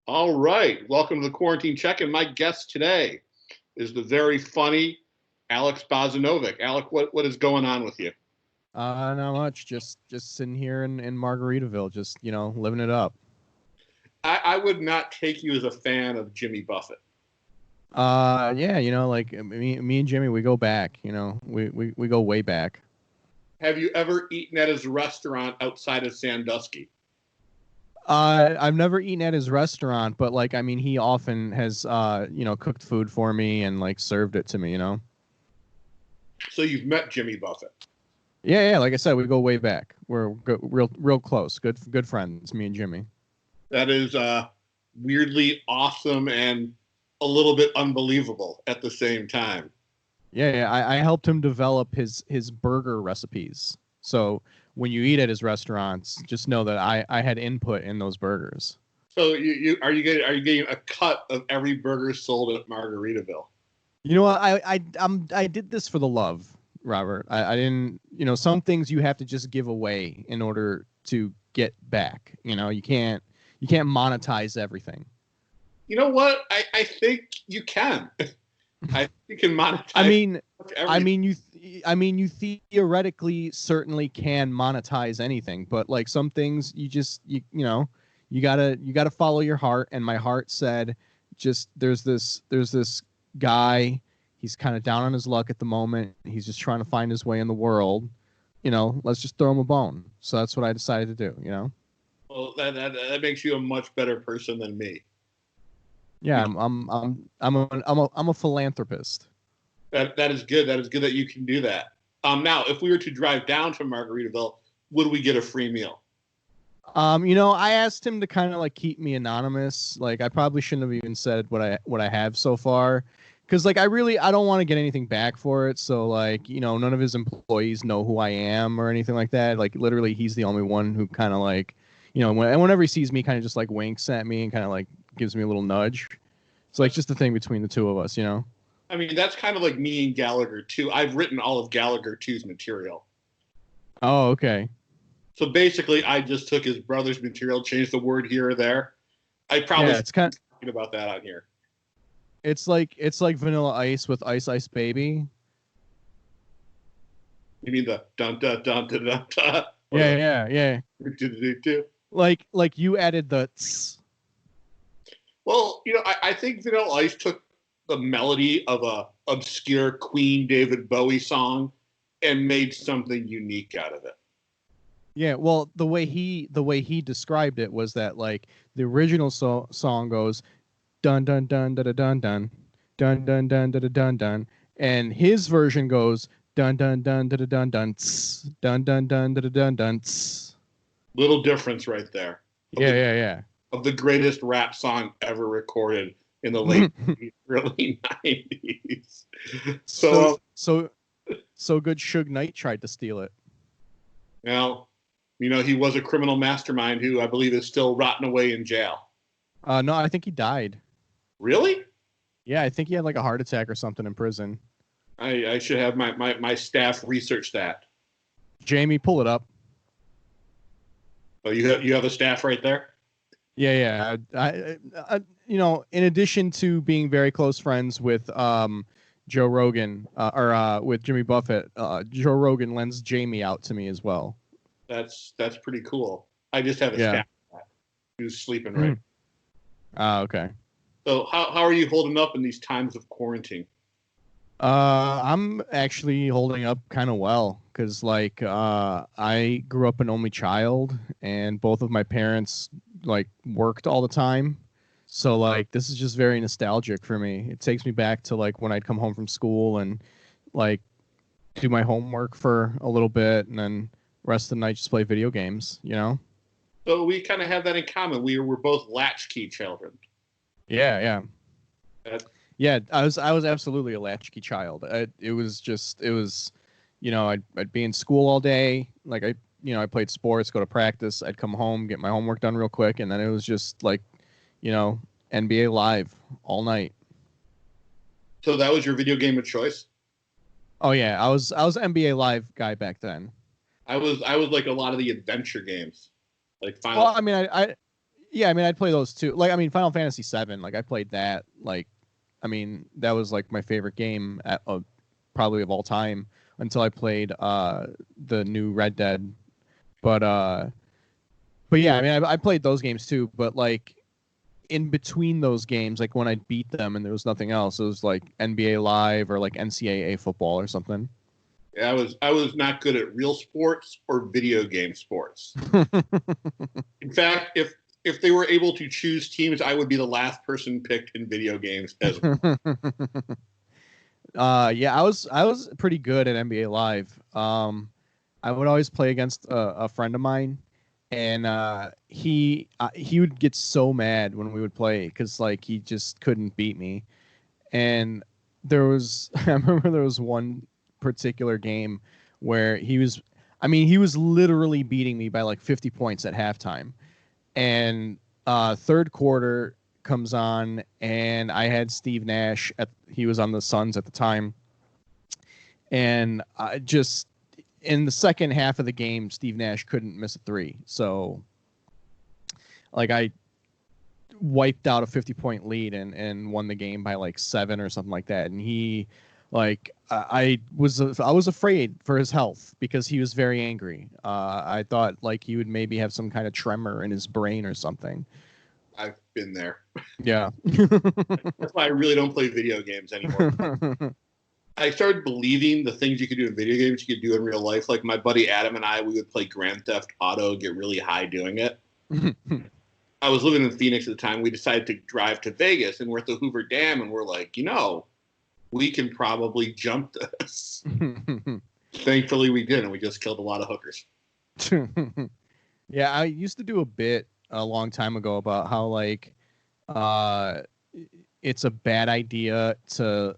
All right. Welcome to the Quarantine Check-In. My guest today is the very funny Alex Bozinovic. Alec, what is going on with you? Not much. Just sitting here in Margaritaville, just living it up. I would not take you as a fan of Jimmy Buffett. Yeah, like me and Jimmy, we go back. We go way back. Have you ever eaten at his restaurant outside of Sandusky? I've never eaten at his restaurant, but he often has cooked food for me and like served it to me. So you've met Jimmy Buffett. Yeah. Like I said, we go way back. We're real close. Good friends, me and Jimmy. That is weirdly awesome and a little bit unbelievable at the same time. Yeah. I helped him develop his burger recipes. So when you eat at his restaurants, just know that I had input in those burgers. So are you getting a cut of every burger sold at Margaritaville? You know what? I did this for the love, Robert. I didn't. Some things you have to just give away in order to get back. You can't monetize everything. You know what? I think you can. I think you can monetize. I mean, you theoretically certainly can monetize anything, but like some things, you gotta follow your heart. And my heart said, just there's this guy. He's kind of down on his luck at the moment. He's just trying to find his way in the world. Let's just throw him a bone. So that's what I decided to do. Well, that makes you a much better person than me. Yeah, I'm a philanthropist. That is good. That is good that you can do that. Now, if we were to drive down to Margaritaville, would we get a free meal? I asked him to kind of like keep me anonymous. Like I probably shouldn't have even said what I have so far, because like I don't want to get anything back for it. So like none of his employees know who I am or anything like that. Like literally, he's the only one who kind of like whenever he sees me, kind of just like winks at me and kind of like gives me a little nudge. It's like just the thing between the two of us. I mean, that's kind of like me and Gallagher too. I've written all of Gallagher 2's material. Oh, okay. So basically, I just took his brother's material, changed the word here or there. I probably it's kind of thinking about that on here. It's like Vanilla Ice with Ice Ice Baby. You mean the dun dun dun dun dun dun? Yeah. Like you added the tss. Well, I think Vanilla Ice took the melody of a obscure Queen David Bowie song and made something unique out of it. Yeah, well, the way he described it was that like the original song goes dun dun dun da da dun dun dun dun dun da da dun dun, and his version goes dun dun dun da da dun dun dun dun dun da da dun dun. Little difference right there. Yeah. Of the greatest rap song ever recorded in the late early 90s. So good Suge Knight tried to steal it. Well, he was a criminal mastermind who I believe is still rotting away in jail. No, I think he died. Really? Yeah, I think he had like a heart attack or something in prison. I should have my staff research that. Jamie, pull it up. Oh, you have a staff right there? Yeah. I in addition to being very close friends with Joe Rogan or with Jimmy Buffett, Joe Rogan lends Jamie out to me as well. That's pretty cool. I just have a staff who's sleeping right. Okay. So how are you holding up in these times of quarantine? I'm actually holding up kind of well because like I grew up an only child and both of my parents like worked all the time. So like this is just very nostalgic for me. It takes me back to like when I'd come home from school and like do my homework for a little bit and then rest of the night just play video games, So we kind of have that in common. We're both latchkey children. Yeah. Yeah, I was absolutely a latchkey child. I'd be in school all day. Like I played sports, go to practice. I'd come home, get my homework done real quick, and then it was just like, NBA Live all night. So that was your video game of choice? Oh yeah, I was NBA Live guy back then. I was like a lot of the adventure games, like Final. Well, I mean, Yeah, I mean, I'd play those too. Like, I mean, Final Fantasy VII. Like, I played that. Like, I mean, that was like my favorite game probably of all time until I played the new Red Dead. But yeah, I mean, I played those games too. But like in between those games, like when I beat them and there was nothing else, it was like NBA Live or like NCAA football or something. Yeah, I was not good at real sports or video game sports. In fact, if they were able to choose teams, I would be the last person picked in video games as well. Yeah, I was pretty good at NBA Live. I would always play against a friend of mine, and he would get so mad when we would play because like he just couldn't beat me. And there was I remember there was one particular game where he was literally beating me by like 50 points at halftime. And third quarter comes on, and I had Steve Nash he was on the Suns at the time, and I just in the second half of the game, Steve Nash couldn't miss a three. So like I wiped out a 50-point lead and won the game by like 7 or something like that. And he like I was afraid for his health because he was very angry. I thought like he would maybe have some kind of tremor in his brain or something. I've been there. Yeah. That's why I really don't play video games anymore. I started believing the things you could do in video games you could do in real life. Like my buddy Adam and I, we would play Grand Theft Auto, get really high doing it. I was living in Phoenix at the time. We decided to drive to Vegas, and we're at the Hoover Dam, and we're like, we can probably jump this. Thankfully, we didn't. We just killed a lot of hookers. Yeah, I used to do a bit a long time ago about how like it's a bad idea to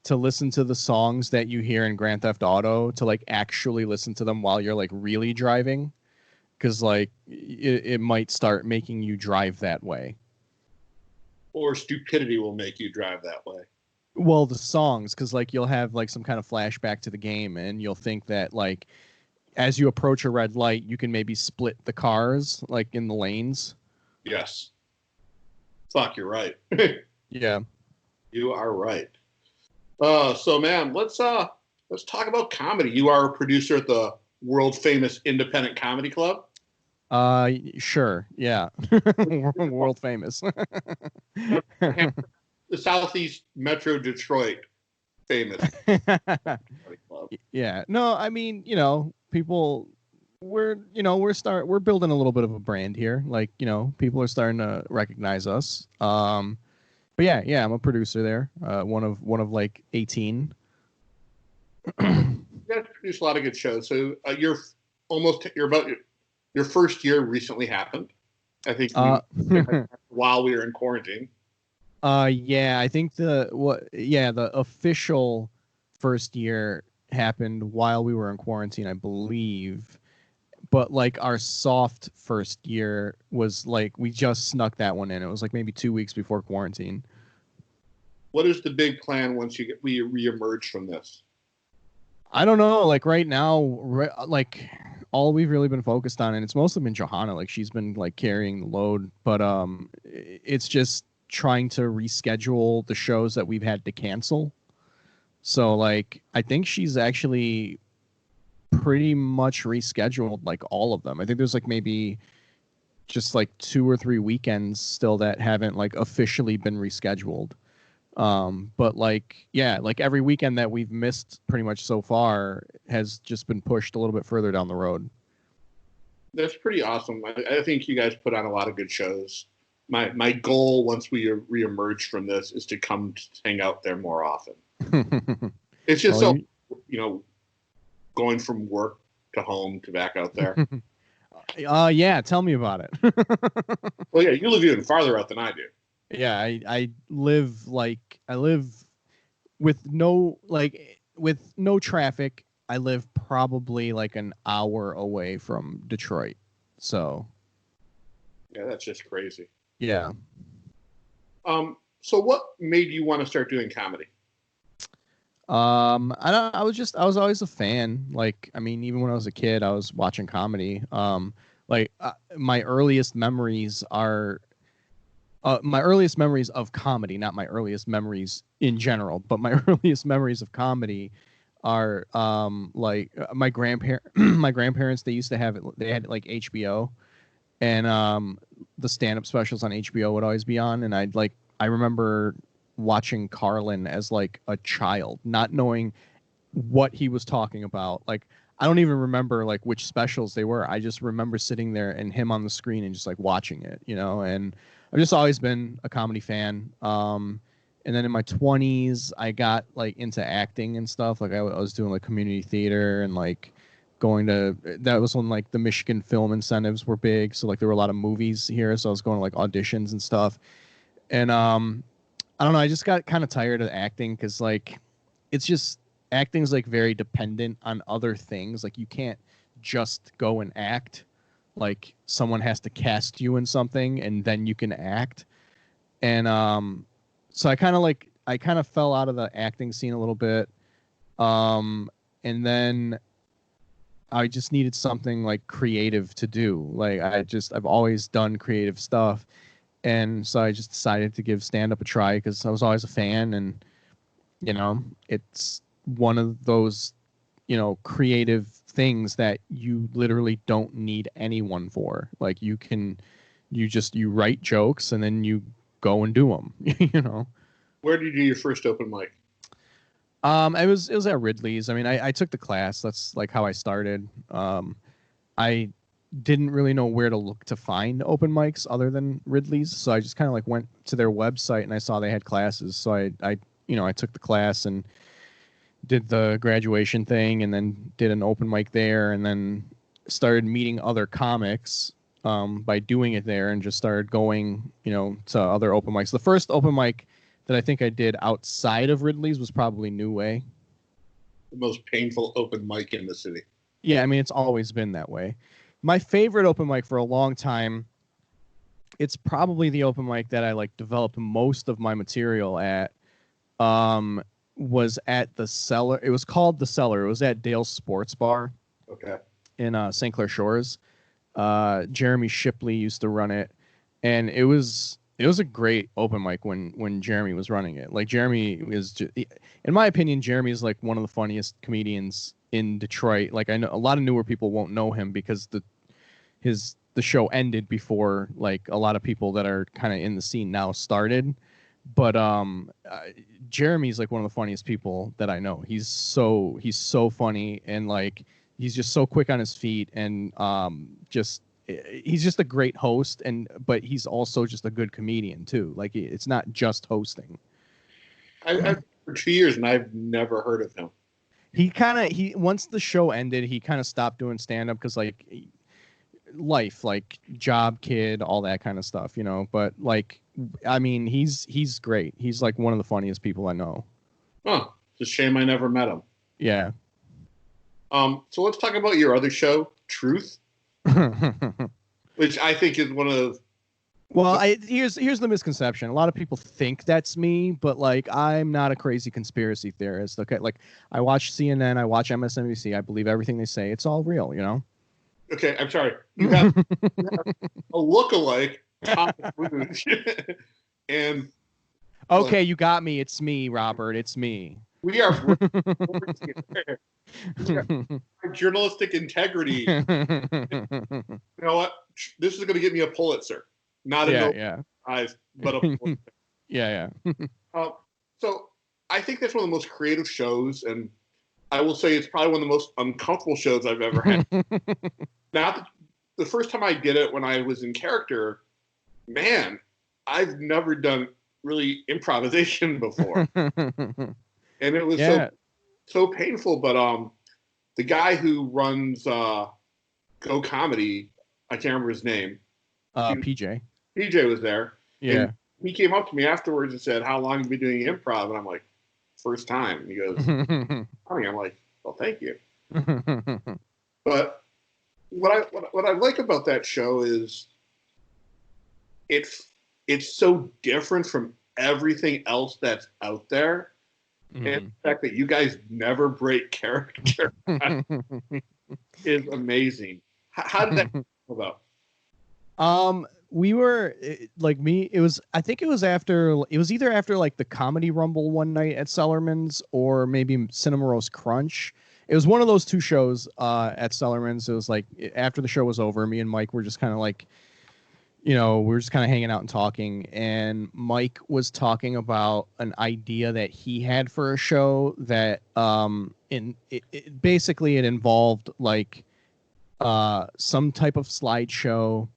listen to the songs that you hear in Grand Theft Auto to like actually listen to them while you're like really driving, because like it might start making you drive that way. Or stupidity will make you drive that way. Well, the songs, because like you'll have like some kind of flashback to the game, and you'll think that like as you approach a red light, you can maybe split the cars like in the lanes. Yes. Fuck, you're right. Yeah. You are right. So man, let's talk about comedy. You are a producer at the world famous Independent Comedy Club. Sure. Yeah. World famous. The Southeast Metro Detroit famous comedy club. Yeah. No, I mean, people we're building a little bit of a brand here. Like, people are starting to recognize us. But yeah, I'm a producer there. One of like 18. You guys produce a lot of good shows. So you're about your first year recently happened. I think while we were in quarantine. Yeah, I think the official first year happened while we were in quarantine, I believe. But like our soft first year was like we just snuck that one in. It was like maybe 2 weeks before quarantine. What is the big plan once we reemerge from this? I don't know. Like right now, like all we've really been focused on, and it's mostly been Johanna. Like she's been like carrying the load, but it's just trying to reschedule the shows that we've had to cancel. So like I think she's actually pretty much rescheduled like all of them. I think there's like maybe just like 2 or 3 weekends still that haven't like officially been rescheduled. But like, yeah, like every weekend that we've missed pretty much so far has just been pushed a little bit further down the road. That's pretty awesome. I think you guys put on a lot of good shows. My goal once we reemerge from this is to come to hang out there more often. It's just going from work to home to back out there. Yeah, tell me about it. Well, yeah, you live even farther out than I do. Yeah, I live with no traffic. I live probably like an hour away from Detroit. So yeah, that's just crazy. Yeah. So what made you want to start doing comedy? I was always a fan. Like, I mean, even when I was a kid, I was watching comedy. Like my earliest memories are my earliest memories of comedy, not my earliest memories in general, but my earliest memories of comedy are like my grandparents, they used to have it, they had like HBO, and the stand-up specials on HBO would always be on, and I remember watching Carlin as like a child, not knowing what he was talking about. Like I don't even remember like which specials they were. I just remember sitting there and him on the screen and just like watching it, you know. And I've just always been a comedy fan. And then in my 20s, I got like into acting and stuff. Like I was doing like community theater and like going to, that was when like the Michigan film incentives were big. So like there were a lot of movies here. So I was going to like auditions and stuff. And I don't know. I just got kind of tired of acting because like it's just acting's like very dependent on other things. Like you can't just go and act. Like someone has to cast you in something and then you can act. And so I kind of fell out of the acting scene a little bit. And then I just needed something like creative to do. Like I've always done creative stuff. And so I just decided to give stand up a try because I was always a fan, and you know, it's one of those, you know, creative things that you literally don't need anyone for. Like you write jokes and then you go and do them, you know. Where did you do your first open mic? It was at Ridley's. I mean, I took the class. That's like how I started. I didn't really know where to look to find open mics other than Ridley's, so I just kind of like went to their website and I saw they had classes. So I took the class and did the graduation thing and then did an open mic there and then started meeting other comics by doing it there and just started going, you know, to other open mics. The first open mic that I think I did outside of Ridley's was probably New Way. The most painful open mic in the city. Yeah, I mean, it's always been that way. My favorite open mic for a long time, it's probably the open mic that I like developed most of my material at, was at the Cellar. It was called the Cellar. It was at Dale's Sports Bar. Okay. In St. Clair Shores. Jeremy Shipley used to run it, and it was a great open mic when Jeremy was running it. Like Jeremy is, in my opinion, Jeremy is like one of the funniest comedians in Detroit. Like I know a lot of newer people won't know him because the show ended before like a lot of people that are kind of in the scene now started. But Jeremy's like one of the funniest people that I know. He's so funny, and like he's just so quick on his feet, and he's just a great host, but he's also just a good comedian too. Like it's not just hosting. I've for 2 years and I've never heard of him. He once the show ended, he kind of stopped doing stand up because like life, like job, kid, all that kind of stuff, you know. But like, I mean, he's great. He's like one of the funniest people I know. Oh, it's a shame I never met him. Yeah. So let's talk about your other show, Truth, which I think is one of. Well, here's the misconception. A lot of people think that's me, but like I'm not a crazy conspiracy theorist. Okay, like I watch CNN, I watch MSNBC, I believe everything they say. It's all real, you know. Okay, I'm sorry. You have a lookalike, Tom Cruise, and. Okay, like, you got me. It's me, Robert. It's me. We are journalistic integrity. You know what? This is going to get me a Pulitzer. Not a prize, but a Pulitzer. Yeah. So I think that's one of the most creative shows, and I will say it's probably one of the most uncomfortable shows I've ever had. Now, the first time I did it when I was in character, man, I've never done really improvisation before. And it was so painful, but the guy who runs Go Comedy, I can't remember his name. PJ. PJ was there. Yeah. And he came up to me afterwards and said, "How long have you been doing improv?" And I'm like, "First time." And he goes, "Funny." I'm like, "Well, thank you." But what I like about that show is it's so different from everything else that's out there. Mm-hmm. And the fact that you guys never break character is amazing. How did that About We were like me. It was. I think it was after. It was either after like the Comedy Rumble one night at Sellerman's, or maybe Cinema Roast Crunch. It was one of those two shows at Sellerman's. It was like after the show was over, me and Mike were just kind of like, we were just kind of hanging out and talking. And Mike was talking about an idea that he had for a show that basically it involved like some type of slideshow,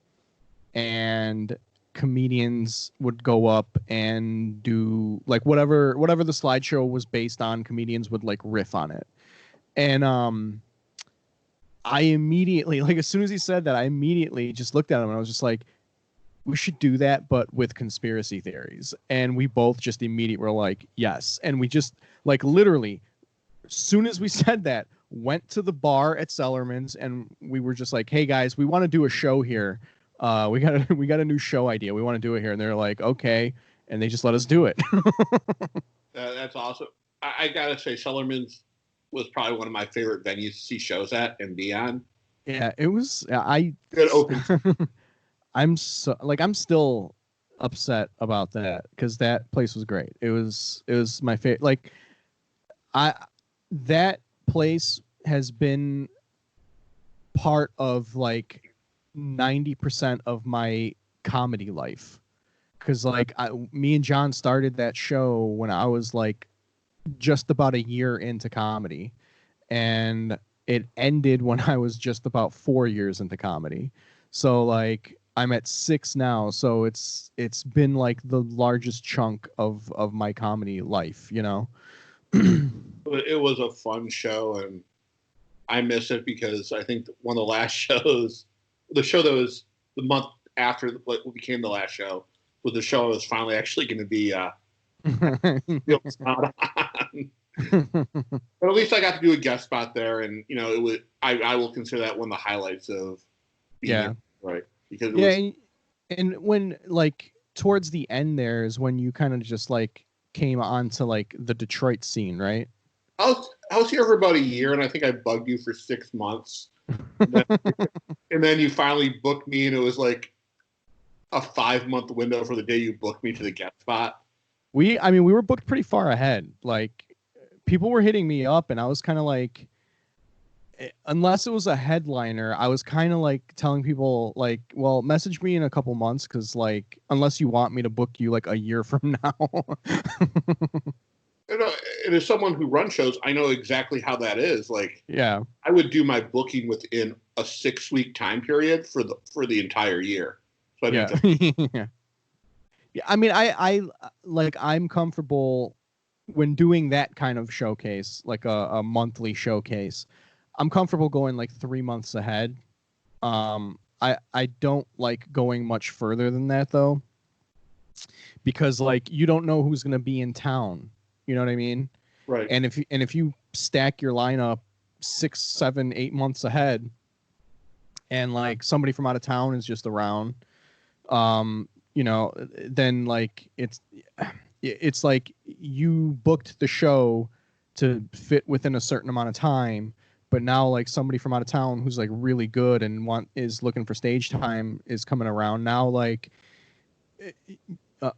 and comedians would go up and do like whatever the slideshow was based on. Comedians would like riff on it. And I immediately, like, as soon as he said that, I immediately just looked at him and I was just like, we should do that, but with conspiracy theories. And we both just immediately were like, yes. And we just like literally, as soon as we said that, went to the bar at Sellerman's and we were just like, hey guys, we want to do a show here. We got a new show idea. We want to do it here. And they're like, okay. And they just let us do it. That's awesome. I gotta say, Sellerman's was probably one of my favorite venues to see shows at and be on. Yeah, it was. Good open. I'm still upset about that because that place was great. It was my favorite. Like, that place has been part of like 90% of my comedy life, because like me and John started that show when I was like just about a year into comedy, and it ended when I was just about 4 years into comedy. So like I'm at 6 now, so it's been like the largest chunk of my comedy life, It was a fun show, and I miss it because I think one of the last shows, the show that was the month after what became the last show, was the show I was finally actually going to be not on. But at least I got to do a guest spot there, and it was. I will consider that one of the highlights of being here, right? Because it was, and when like towards the end there is when you kind of just like came onto like the Detroit scene, right? I was here for about a year, and I think I bugged you for 6 months, and then you finally booked me, and it was like a 5-month window for the day you booked me to the guest spot. We were booked pretty far ahead. Like, people were hitting me up, and I was kind of like, unless it was a headliner, I was kind of like telling people like, well, message me in a couple months, because like, unless you want me to book you like a year from now. And as someone who runs shows, I know exactly how that is. Like, yeah, I would do my booking within a 6-week time period for the entire year. So yeah. Yeah, I mean, I like, I'm comfortable when doing that kind of showcase, like a monthly showcase. I'm comfortable going like 3 months ahead. I don't like going much further than that though, because like you don't know who's gonna be in town. You know what I mean? Right. And if you stack your lineup 6, 7, 8 months ahead, and like somebody from out of town is just around, then like it's like you booked the show to fit within a certain amount of time, but now like somebody from out of town who's like really good and is looking for stage time is coming around now. Like,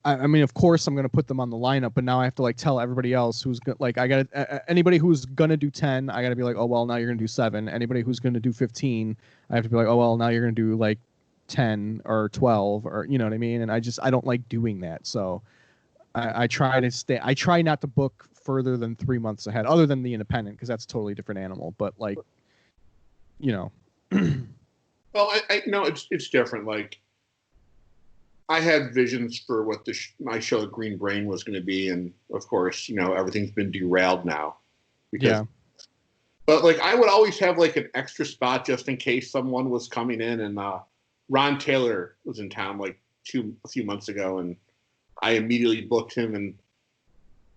I mean, of course I'm gonna put them on the lineup, but now I have to like tell everybody else who's like, I gotta anybody who's gonna do 10, I gotta be like, oh well, now you're gonna do 7. Anybody who's gonna do 15, I have to be like, oh well, now you're gonna do like 10 or 12, or you know what I mean? And I don't like doing that. So I try not to book further than 3 months ahead, other than the independent, because that's a totally different animal. But like, Well, I know it's different. Like, I had visions for what my show Green Brain was going to be, and of course, everything's been derailed now. But like, I would always have like an extra spot just in case someone was coming in, and Ron Taylor was in town like a few months ago, and I immediately booked him, and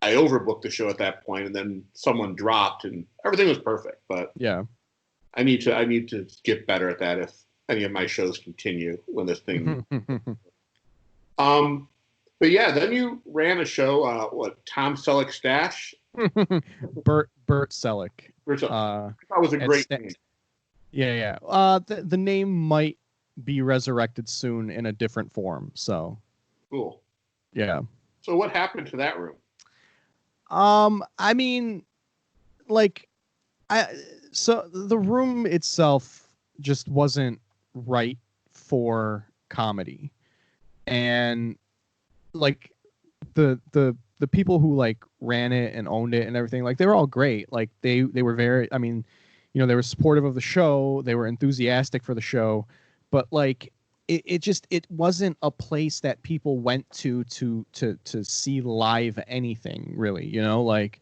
I overbooked the show at that point, and then someone dropped, and everything was perfect. But yeah, I need to get better at that if any of my shows continue when this thing. But yeah, then you ran a show. Tom Selleck Stash? Bert Selleck. That was a great name. Yeah. The name might be resurrected soon in a different form. So Cool. yeah. So what happened to that room? I mean, like, so the room itself just wasn't right for comedy, and like the people who like ran it and owned it and everything, like they were all great. Like they were very, I mean, they were supportive of the show, they were enthusiastic for the show, but like it wasn't a place that people went to see live anything really, like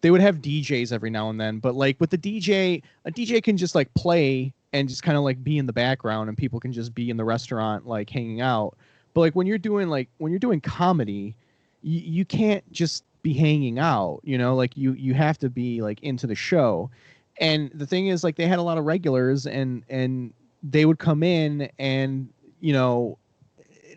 they would have DJs every now and then, but like with the DJ, a DJ can just like play and just kind of like be in the background and people can just be in the restaurant like hanging out. But like when you're doing comedy, you can't just be hanging out, like you have to be like into the show. And the thing is, like, they had a lot of regulars, and they would come in, and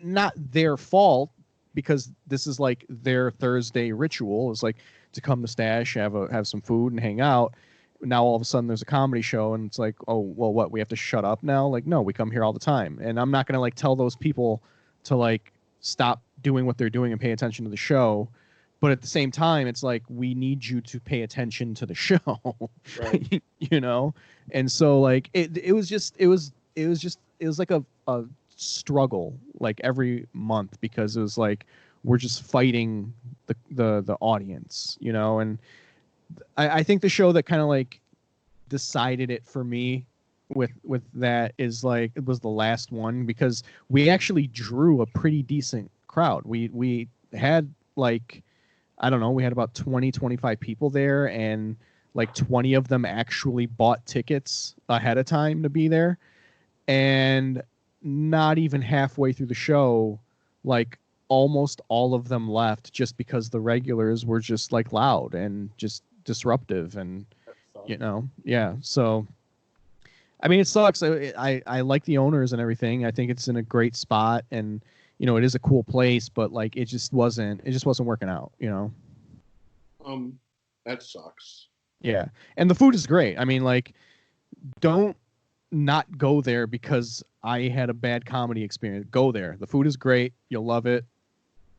not their fault, because this is like their Thursday ritual, is like to come to Stash, have some food and hang out. Now all of a sudden there's a comedy show, and it's like, oh well, what, we have to shut up now? Like, no, we come here all the time. And I'm not gonna like tell those people to like stop doing what they're doing and pay attention to the show, but at the same time it's like, we need you to pay attention to the show. Right. And so like it was like a struggle like every month, because it was like we're just fighting the audience, and I think the show that kind of like decided it for me with that is like, it was the last one, because we actually drew a pretty decent crowd. We had like, I don't know, we had about 25 people there, and like 20 of them actually bought tickets ahead of time to be there. And not even halfway through the show, like almost all of them left, just because the regulars were just like loud and just disruptive. And yeah, so I mean, it sucks. I like the owners and everything. I think it's in a great spot, and it is a cool place, but like it just wasn't working out. That sucks. Yeah, and the food is great. I mean, like, don't not go there because I had a bad comedy experience. Go there. The food is great. You'll love it.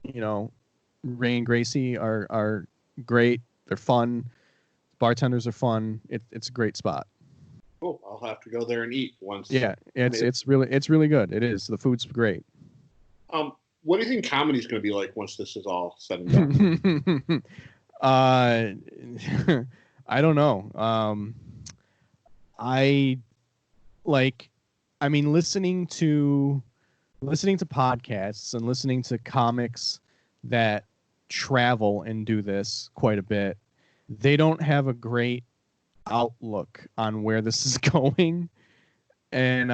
Ray and Gracie are great. They're fun. Bartenders are fun. It's a great spot. Cool. I'll have to go there and eat once. Yeah, it's really good. It is. The food's great. What do you think comedy's going to be like once this is all said and done? I don't know. I mean, listening to podcasts and listening to comics that travel and do this quite a bit, they don't have a great outlook on where this is going. And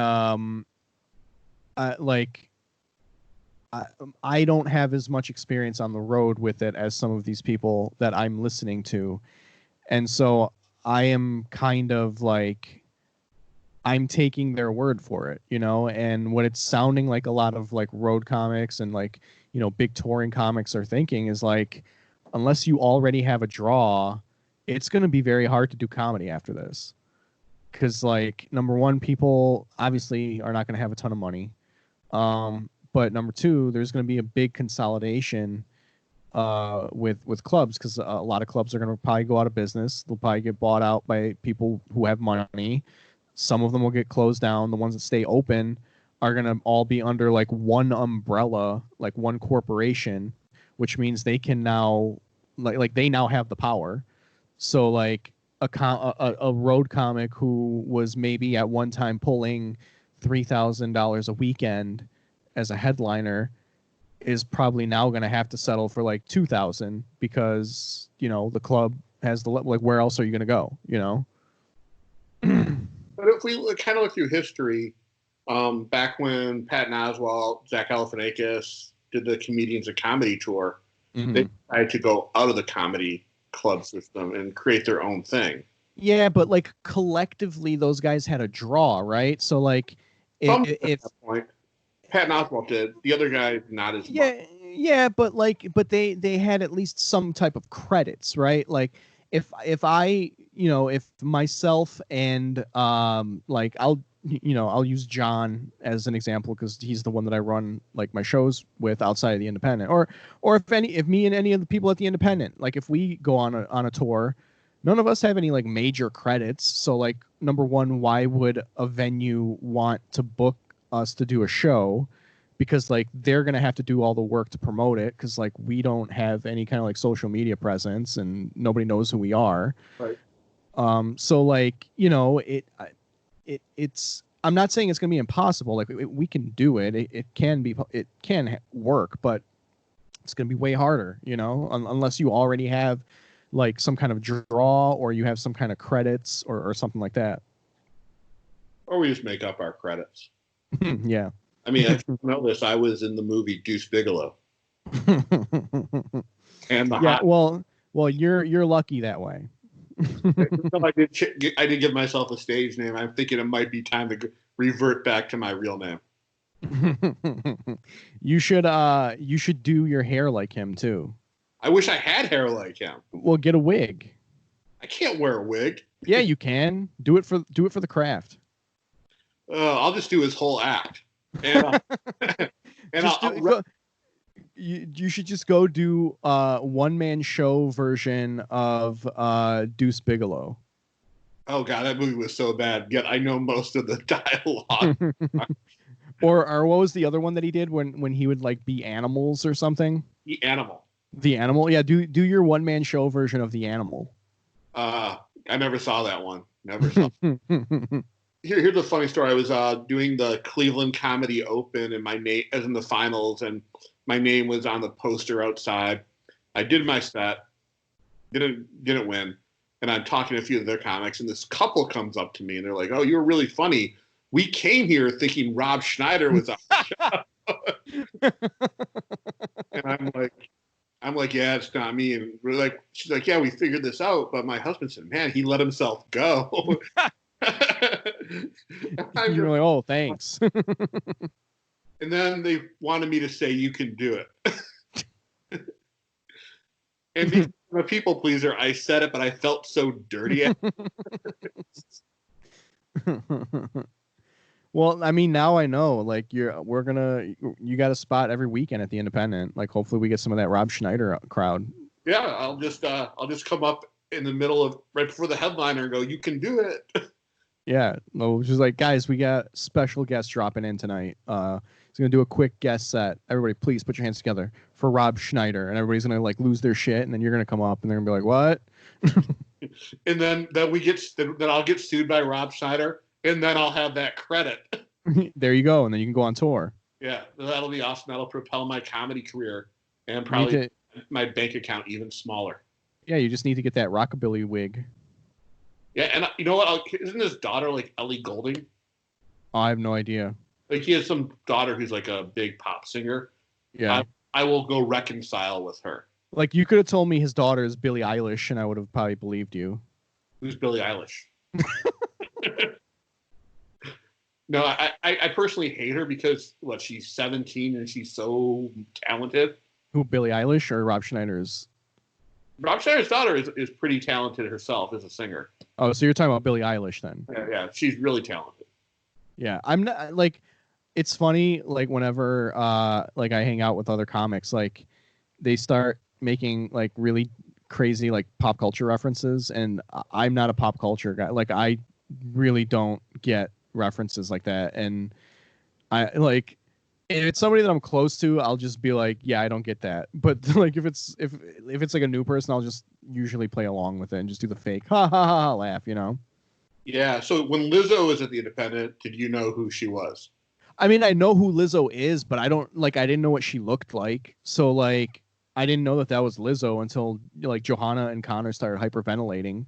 I don't have as much experience on the road with it as some of these people that I'm listening to. And so I am kind of like, I'm taking their word for it, and what it's sounding like a lot of like road comics and like, big touring comics are thinking is like, unless you already have a draw, it's going to be very hard to do comedy after this. Because like, number one, people obviously are not going to have a ton of money. But number two, there's going to be a big consolidation with clubs, because a lot of clubs are going to probably go out of business. They'll probably get bought out by people who have money. Some of them will get closed down. The ones that stay open are going to all be under like one umbrella, like one corporation, which means they can now like they now have the power. So like a road comic who was maybe at one time pulling $3,000 a weekend as a headliner is probably now going to have to settle for like 2,000, because the club has the, like, where else are you going to go? But if we kind of look through history, back when Patton Oswalt, Zach Galifianakis did the Comedians of Comedy tour, they decided to go out of the comedy club system and create their own thing. Yeah, but like collectively, those guys had a draw, right? So like, if that point, Patton Oswalt did, the other guy not as much. Yeah, but they had at least some type of credits, right? Like if I, if myself and like I'll I'll use John as an example because he's the one that I run like my shows with outside of the Independent, or if me and any of the people at the Independent, like if we go on a tour, none of us have any like major credits. So like number one, why would a venue want to book us to do a show? Because like they're gonna have to do all the work to promote it because like we don't have any kind of like social media presence and nobody knows who we are. Right. So like it's I'm not saying it's gonna be impossible. Like we can do it. It can work, but it's gonna be way harder. Unless you already have like some kind of draw or you have some kind of credits or something like that. Or we just make up our credits. Yeah. I mean, I know this. I was in the movie Deuce Bigelow. And well, you're lucky that way. I did give myself a stage name. I'm thinking it might be time to revert back to my real name. You should do your hair like him too. I wish I had hair like him. Well, get a wig. I can't wear a wig. Yeah, you can. Do it for the craft. I'll just do his whole act. And you should just go do one-man show version of Deuce Bigelow. Oh god, that movie was so bad. Yet I know most of the dialogue. or what was the other one that he did when he would like be animals or something? The Animal. The Animal. Yeah, do your one-man show version of The Animal. I never saw that one. Never saw. Here's a funny story. I was doing the Cleveland Comedy Open, and my name as in the finals, and my name was on the poster outside. I did my set, didn't win, and I'm talking to a few of their comics, and this couple comes up to me, and they're like, "Oh, you're really funny. We came here thinking Rob Schneider was on the show." And I'm like, yeah, it's not me. And we're like, she's like, yeah, we figured this out, but my husband said, man, he let himself go. You're like, oh, thanks. And then they wanted me to say, you can do it. And because I'm a people pleaser, I said it, but I felt so dirty. Well, I mean, now I know. Like, you got a spot every weekend at the Independent. Like, hopefully, we get some of that Rob Schneider crowd. Yeah, I'll just come up in the middle of right before the headliner and go, you can do it. Yeah, no, just like, guys, we got special guests dropping in tonight. He's gonna do a quick guest set. Everybody, please put your hands together for Rob Schneider, and everybody's gonna like lose their shit, and then you're gonna come up and they're gonna be like, what? And then I'll get sued by Rob Schneider, and then I'll have that credit. There you go, and then you can go on tour. Yeah, that'll be awesome. That'll propel my comedy career and probably my bank account even smaller. Yeah, you just need to get that rockabilly wig. Yeah, and you know what? Isn't his daughter like Ellie Goulding? Oh, I have no idea. Like he has some daughter who's like a big pop singer. Yeah, I will go reconcile with her. Like you could have told me his daughter is Billie Eilish, and I would have probably believed you. Who's Billie Eilish? No, I personally hate her because she's 17 and she's so talented. Who, Billie Eilish or Rob Schneider's? Rob Schneider's daughter is pretty talented herself as a singer. Oh, so you're talking about Billie Eilish then? Yeah, she's really talented. Yeah, I'm not like. It's funny, like whenever like I hang out with other comics, like they start making like really crazy like pop culture references, and I'm not a pop culture guy. Like I really don't get references like that, and I like if it's somebody that I'm close to, I'll just be like, yeah, I don't get that. But like if it's like a new person, I'll just usually play along with it and just do the fake ha ha ha laugh, you know? Yeah. So when Lizzo was at the Independent, did you know who she was? I mean, I know who Lizzo is, but I didn't know what she looked like. So like I didn't know that was Lizzo until like Johanna and Connor started hyperventilating.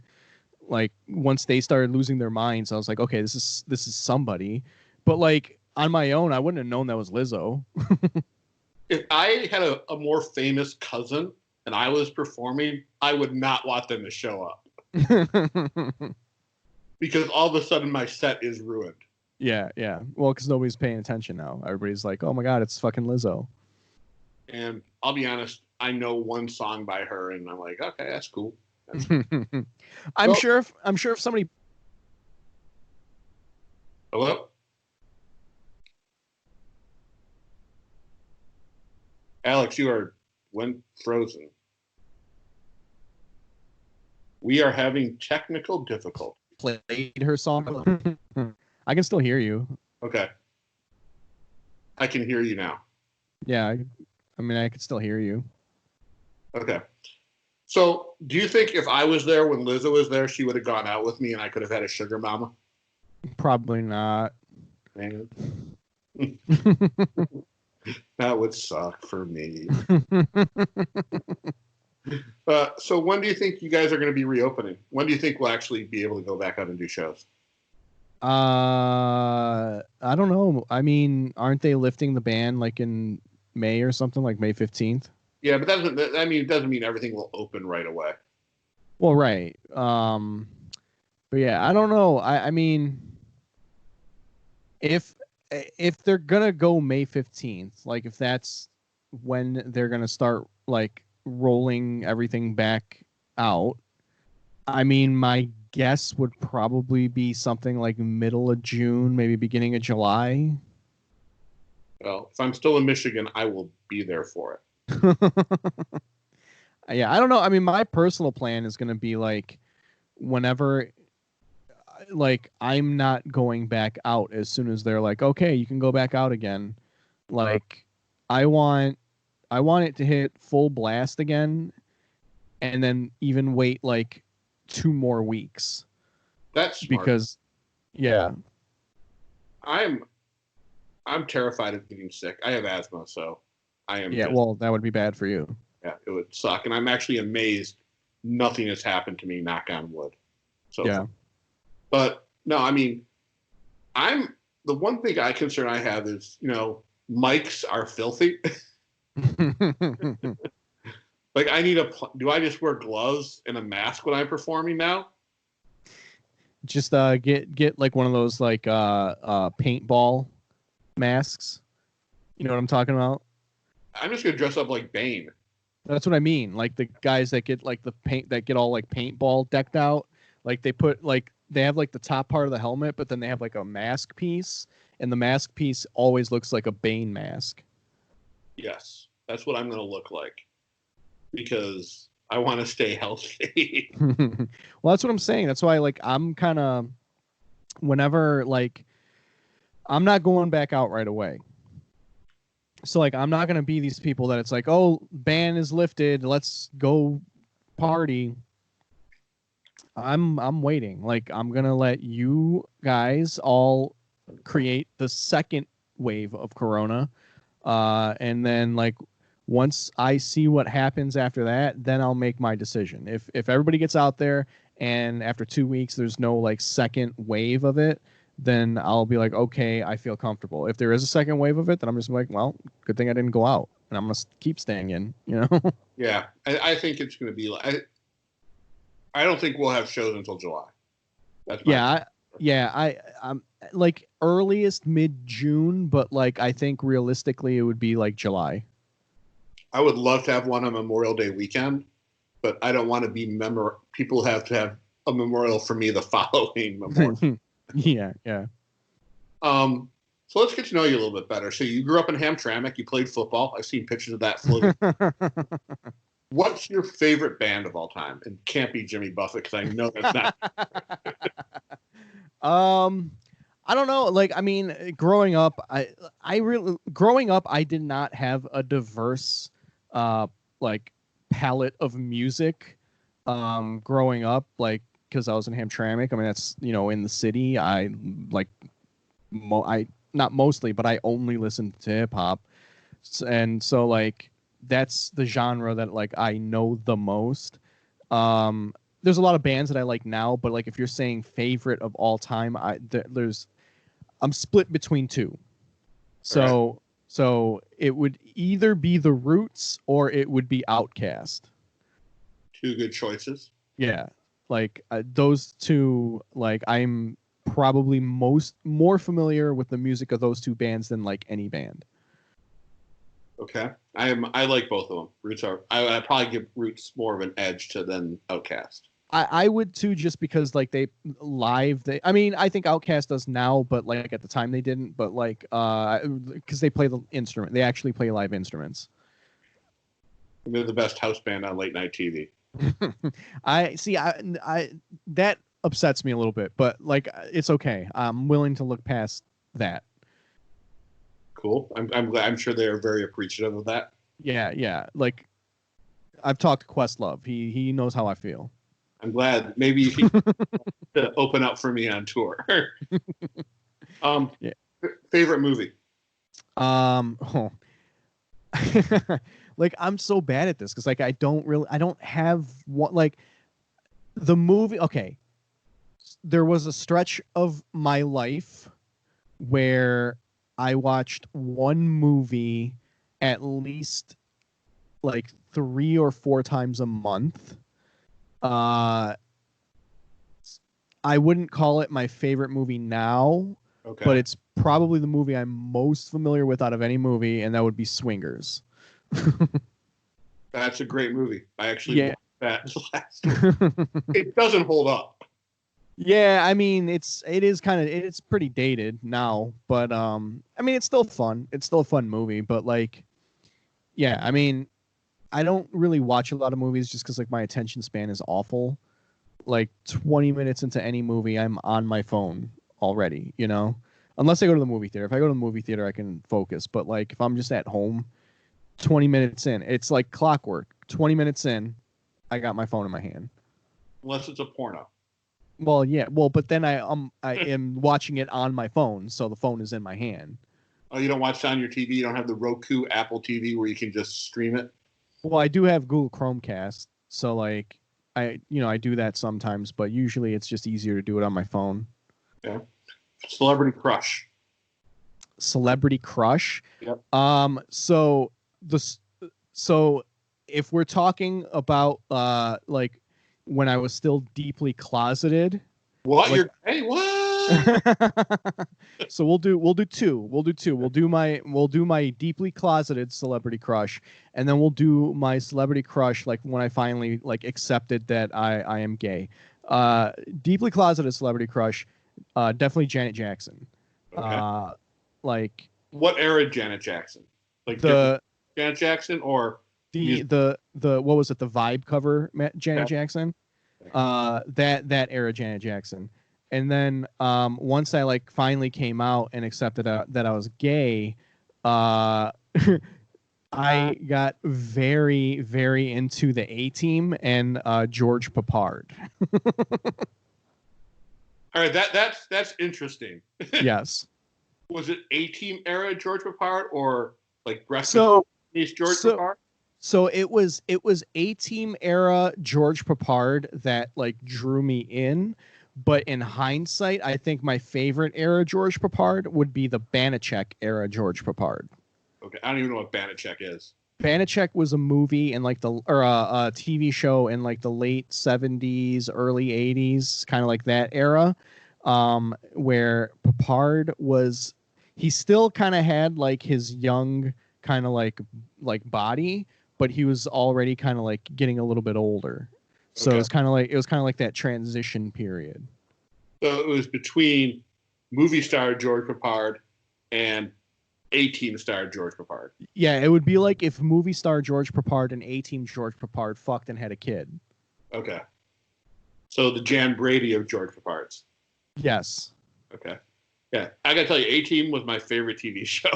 Like once they started losing their minds, I was like, okay, this is somebody. But like on my own, I wouldn't have known that was Lizzo. If I had a more famous cousin and I was performing, I would not want them to show up. Because all of a sudden my set is ruined. Yeah. Well, because nobody's paying attention now. Everybody's like, oh my God, it's fucking Lizzo. And I'll be honest, I know one song by her and I'm like, okay, that's cool. I'm sure if somebody. Hello? Alex, went frozen. We are having technical difficulty. Played her song. I can still hear you. Okay. I can hear you now. Yeah, I mean, I could still hear you. Okay. So, do you think if I was there when Lizzo was there, she would have gone out with me and I could have had a sugar mama? Probably not. Man. That would suck for me. So when do you think you guys are going to be reopening? When do you think we'll actually be able to go back out and do shows? I don't know. I mean, aren't they lifting the ban like in May or something, like May 15th? Yeah, but it doesn't mean everything will open right away. Well, right. But yeah, I don't know. I mean, if they're gonna go May 15th, like if that's when they're gonna start like rolling everything back out, I mean, my guess would probably be something like middle of June, maybe beginning of July. Well, if I'm still in Michigan, I will be there for it. Yeah, I don't know. I mean, my personal plan is going to be like whenever like I'm not going back out as soon as they're like, okay, you can go back out again. Like I want it to hit full blast again and then even wait like 2 more weeks. That's smart. Because yeah. I'm terrified of getting sick. I have asthma, so I am. Yeah, well, that would be bad for you. Yeah, it would suck, and I'm actually amazed nothing has happened to me. Knock on wood. So yeah. But no, I mean, the one thing concern I have is, mics are filthy. Like do I just wear gloves and a mask when I'm performing now? Just get like one of those like paintball masks. You know what I'm talking about? I'm just gonna dress up like Bane. That's what I mean. Like the guys that get like the paint that get all like paintball decked out. Like they have like the top part of the helmet, but then they have like a mask piece, and the mask piece always looks like a Bane mask. Yes, that's what I'm gonna look like because I want to stay healthy. Well, that's what I'm saying. That's why like I'm kind of whenever like I'm not going back out right away. So like I'm not gonna be these people that it's like, oh, ban is lifted, let's go party. I'm waiting. Like I'm gonna let you guys all create the second wave of Corona, and then like once I see what happens after that, then I'll make my decision. If everybody gets out there and after 2 weeks there's no like second wave of it, then I'll be like, okay, I feel comfortable. If there is a second wave of it, then I'm just like, well, good thing I didn't go out, and I'm gonna keep staying in. Yeah, I think it's gonna be like. I don't think we'll have shows until July. That's I'm like earliest mid-June, but like I think realistically it would be like July. I would love to have one on Memorial Day weekend, but I don't want to be people have to have a memorial for me the following Memorial. Yeah. So let's get to know you a little bit better. So you grew up in Hamtramck. You played football. I've seen pictures of that floating. What's your favorite band of all time? It can't be Jimmy Buffett because I know that's not. I don't know. Like, I mean, growing up, I did not have a diverse, like palette of music. Growing up, like, because I was in Hamtramck. I mean, that's in the city. I like, I not mostly, but I only listened to hip hop, and so like. That's the genre that like I know the most. There's a lot of bands that I like now, but like if you're saying favorite of all time, I'm split between two. So it would either be The Roots or it would be Outkast. Two good choices. Yeah, like those two. Like I'm probably more familiar with the music of those two bands than like any band. Okay, I like both of them. Roots I probably give Roots more of an edge than Outkast. I would too, just because like I mean, I think Outkast does now, but like at the time they didn't. But like because they play the instrument, they actually play live instruments. They're the best house band on late night TV. I see. I that upsets me a little bit, but like it's okay. I'm willing to look past that. Cool. I'm glad. I'm sure they are very appreciative of that. Yeah. Like I've talked to Questlove. He knows how I feel. I'm glad. Maybe you can open up for me on tour. Yeah. Favorite movie? Oh. Like I'm so bad at this because like I don't have one like the movie. Okay, there was a stretch of my life where I watched one movie at least like 3 or 4 times a month. I wouldn't call it my favorite movie now, Okay. but it's probably the movie I'm most familiar with out of any movie, and that would be Swingers. That's a great movie. I actually watched that last week. Yeah. It doesn't hold up. Yeah, I mean it's pretty dated now, but I mean it's still fun. It's still a fun movie, but like yeah, I mean I don't really watch a lot of movies just because like my attention span is awful. Like 20 minutes into any movie, I'm on my phone already, you know? Unless I go to the movie theater. If I go to the movie theater, I can focus. But like if I'm just at home, 20 minutes in, it's like clockwork. 20 minutes in, I got my phone in my hand. Unless it's a porno. Well, yeah. Well, but then I am watching it on my phone, so the phone is in my hand. Oh, you don't watch it on your TV? You don't have the Roku Apple TV where you can just stream it? Well, I do have Google Chromecast, so like I do that sometimes, but usually it's just easier to do it on my phone. Yeah. Celebrity crush. Celebrity crush. Yep. So if we're talking about like when I was still deeply closeted. What? Like, Hey, what? So we'll do two. We'll do my deeply closeted celebrity crush, and then we'll do my celebrity crush like when I finally like accepted that I am gay. Deeply closeted celebrity crush, definitely Janet Jackson. Okay. Like what era Janet Jackson? Like Janet Jackson or the what was it, the Vibe cover Janet Jackson? That era Janet Jackson. And then once I like finally came out and accepted that I was gay, I got very, very into the A-Team and George Papard. All right, that's interesting. Yes. Was it A-Team era George Papard or like George Papard? So it was A-Team era George Papard that like drew me in. But in hindsight, I think my favorite era George Papard would be the Banachek era George Papard. Okay, I don't even know what Banachek is. Banachek was a movie in like a TV show in like the late 70s, early 80s, kind of like that era, where Papard he still kind of had like his young kind of like body, but he was already kind of like getting a little bit older. So okay. It was kind of like that transition period. So it was between movie star George Papard and A-Team star George Papard. Yeah, it would be like if movie star George Papard and A-Team George Papard fucked and had a kid. Okay. So the Jan Brady of George Papards. Yes. Okay. Yeah, I gotta tell you, A-Team was my favorite TV show.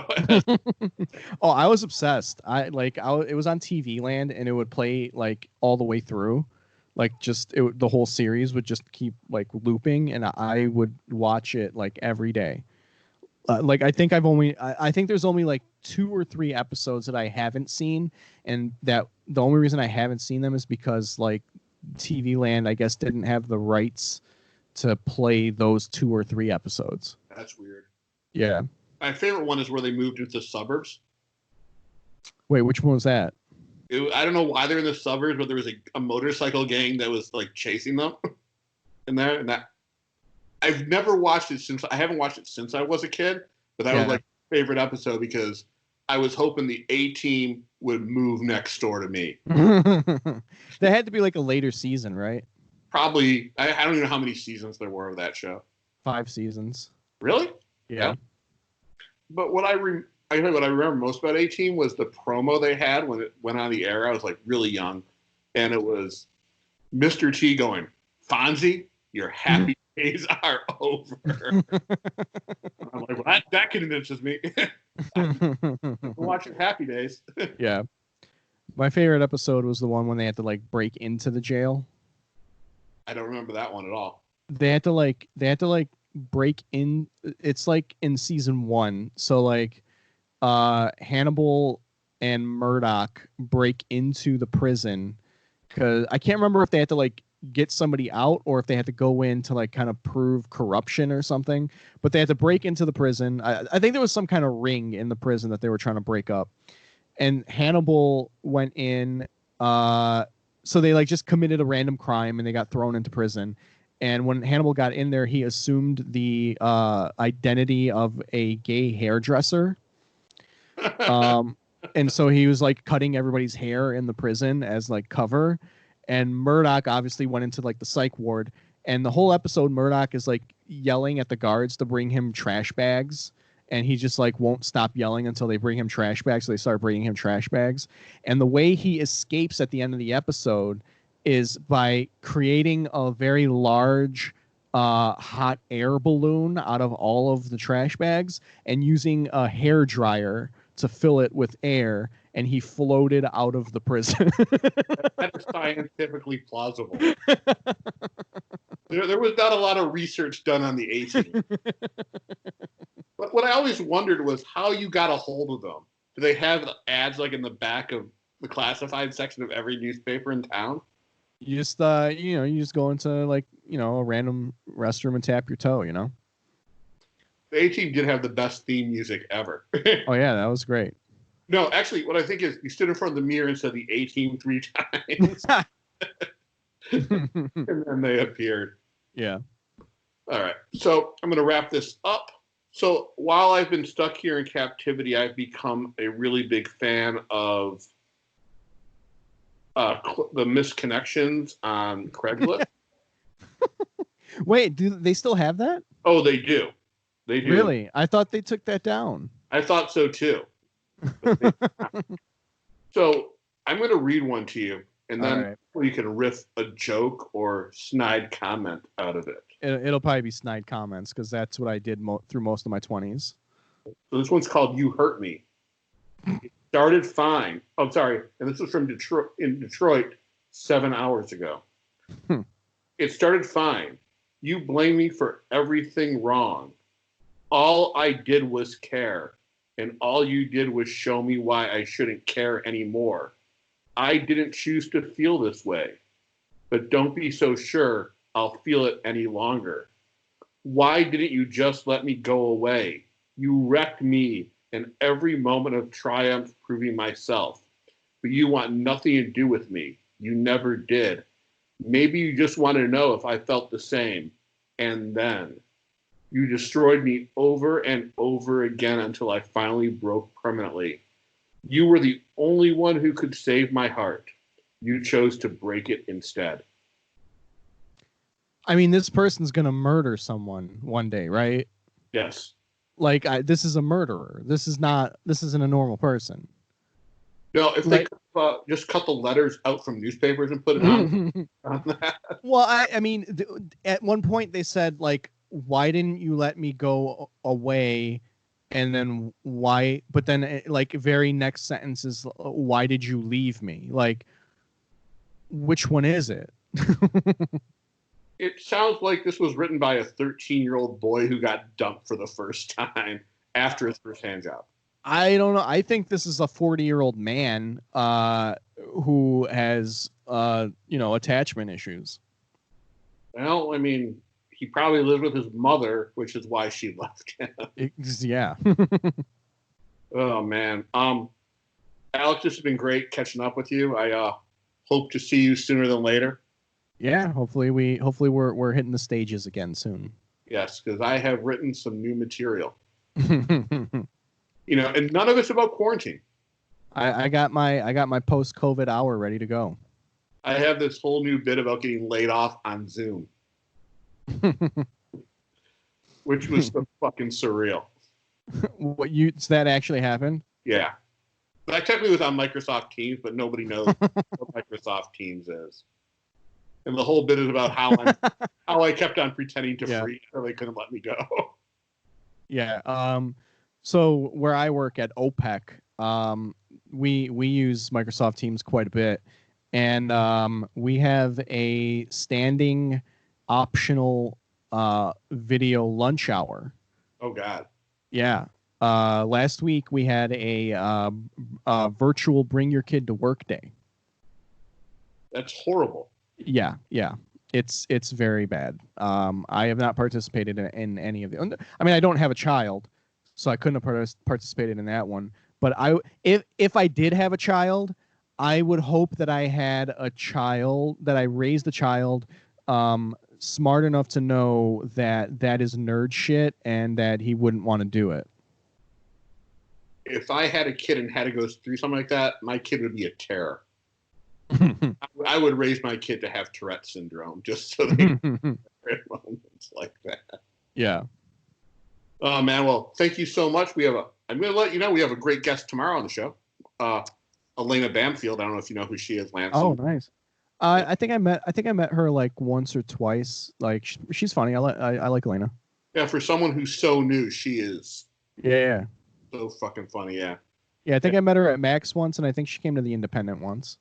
Oh, I was obsessed. It was on TV Land, and it would play like all the way through. Like the whole series would just keep like looping, and I would watch it like every day. Like I think there's only like 2 or 3 episodes that I haven't seen, and that the only reason I haven't seen them is because like TV Land, I guess, didn't have the rights to play those 2 or 3 episodes. That's weird. Yeah. My favorite one is where they moved into suburbs. Wait, which one was that? I don't know why they're in the suburbs, but there was a motorcycle gang that was like chasing them in there. And that I've never watched it I haven't watched it since I was a kid, but that was like my favorite episode because I was hoping the A-Team would move next door to me. That had to be like a later season, right? Probably. I don't even know how many seasons there were of that show. 5 seasons. Really? Yeah. But what I think what I remember most about A-Team was the promo they had when it went on the air. I was like really young, and it was Mr. T going, "Fonzie, your happy days are over." I'm like, well, that convinces me. I'm watching Happy Days. Yeah. My favorite episode was the one when they had to like break into the jail. I don't remember that one at all. They had to like break in. It's like in season 1. So like Hannibal and Murdoch break into the prison because I can't remember if they had to like get somebody out or if they had to go in to like kind of prove corruption or something, but they had to break into the prison. I think there was some kind of ring in the prison that they were trying to break up, and Hannibal went in. So they like just committed a random crime and they got thrown into prison. And when Hannibal got in there, he assumed the identity of a gay hairdresser. And so he was like cutting everybody's hair in the prison as like cover. And Murdoch obviously went into like the psych ward. And the whole episode, Murdoch is like yelling at the guards to bring him trash bags. And he just like won't stop yelling until they bring him trash bags. So they start bringing him trash bags. And the way he escapes at the end of the episode is by creating a very large hot air balloon out of all of the trash bags and using a hair dryer to fill it with air, and he floated out of the prison. That is scientifically plausible. There was not a lot of research done on the A-Team. But what I always wondered was how you got a hold of them. Do they have ads like in the back of the classified section of every newspaper in town? You just you just go into like, a random restroom and tap your toe, The A-Team did have the best theme music ever. Oh yeah, that was great. No, actually, what I think is you stood in front of the mirror and said the A-Team 3 times. And then they appeared. Yeah. All right. So I'm going to wrap this up. So while I've been stuck here in captivity, I've become a really big fan of the misconnections on Craigslist. Wait, do they still have that? Oh, they do. They do. Really? I thought they took that down. I thought so too. So I'm going to read one to you, and then you can riff a joke or snide comment out of it. It'll probably be snide comments because that's what I did through most of my 20s. So this one's called "You Hurt Me." It started fine. Oh, sorry. And this was from Detroit 7 hours ago. It started fine. You blame me for everything wrong. All I did was care, and all you did was show me why I shouldn't care anymore. I didn't choose to feel this way, but don't be so sure I'll feel it any longer. Why didn't you just let me go away? You wrecked me in every moment of triumph proving myself, but you want nothing to do with me. You never did. Maybe you just want to know if I felt the same, and then you destroyed me over and over again until I finally broke permanently. You were the only one who could save my heart. You chose to break it instead. I mean, this person's going to murder someone one day, right? Yes. Like, this is a murderer. This isn't a normal person. No, if they just cut the letters out from newspapers and put it on that. Well, I mean, at one point they said, like, why didn't you let me go away? And then why? But then, like, very next sentence is, why did you leave me? Like, which one is it? It sounds like this was written by a 13-year-old boy who got dumped for the first time after his first hand job. I don't know. I think this is a 40-year-old man who has, attachment issues. Well, I mean, he probably lived with his mother, which is why she left him. Yeah. Oh, man. Alex, this has been great catching up with you. I hope to see you sooner than later. Yeah, hopefully we're hitting the stages again soon. Yes, because I have written some new material. And none of it's about quarantine. I got my post-COVID hour ready to go. I have this whole new bit about getting laid off on Zoom, which was so fucking surreal. So that actually happened? Yeah. But I technically was on Microsoft Teams, but nobody knows what Microsoft Teams is. And the whole bit is about how I kept on pretending to freeze so they couldn't let me go. Yeah. So where I work at OPEC, we use Microsoft Teams quite a bit, and we have a standing optional video lunch hour. Oh God. Yeah. Last week we had a virtual bring your kid to work day. That's horrible. Yeah. It's very bad. I have not participated in any of the. I mean, I don't have a child, so I couldn't have participated in that one. But if I did have a child, I would hope that I had a child, that I raised a child smart enough to know that is nerd shit and that he wouldn't want to do it. If I had a kid and had to go through something like that, my kid would be a terror. I would raise my kid to have Tourette syndrome just so they moments like that. Yeah. Oh man, well, thank you so much. I'm going to let you know we have a great guest tomorrow on the show. Elena Bamfield. I don't know if you know who she is, Lance. Oh, nice. I think I met her like once or twice. Like she's funny. I like Elena. Yeah, for someone who's so new, she is. Yeah. So fucking funny. Yeah. Yeah, I think I met her at Max once, and I think she came to the Independent once.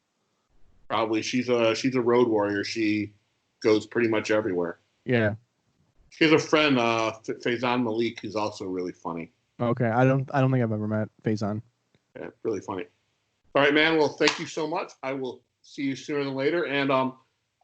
Probably. She's a road warrior. She goes pretty much everywhere. Yeah. She has a friend, Faizan Malik, who's also really funny. Okay, I don't think I've ever met Faizan. Yeah, really funny. All right, man. Well, thank you so much. I will see you sooner than later. And I'm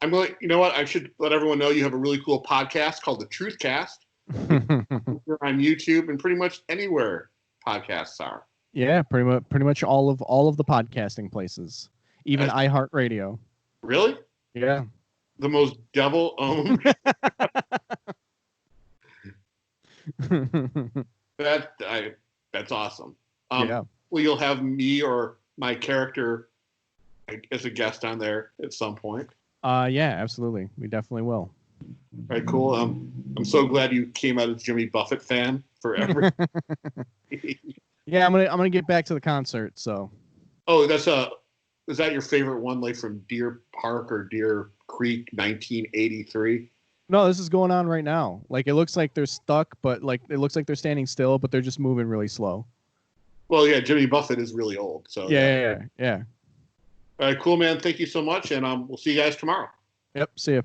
going. You know what? I should let everyone know you have a really cool podcast called The Truth Cast. You're on YouTube and pretty much anywhere podcasts are. Yeah, pretty much all of the podcasting places, even iHeartRadio. Really? Yeah. The most devil-owned. That's awesome. Yeah. Well, you'll have me or my character as a guest on there at some point. Yeah, absolutely. We definitely will. All right, cool. I'm so glad you came out as Jimmy Buffett fan forever. Yeah, I'm gonna get back to the concert. So. Oh, is that your favorite one, like from Deer Park or Deer Creek, 1983? No, this is going on right now. Like it looks like they're stuck, but like it looks like they're standing still, but they're just moving really slow. Well, yeah, Jimmy Buffett is really old. So yeah. All right, cool, man. Thank you so much, and we'll see you guys tomorrow. Yep. See you.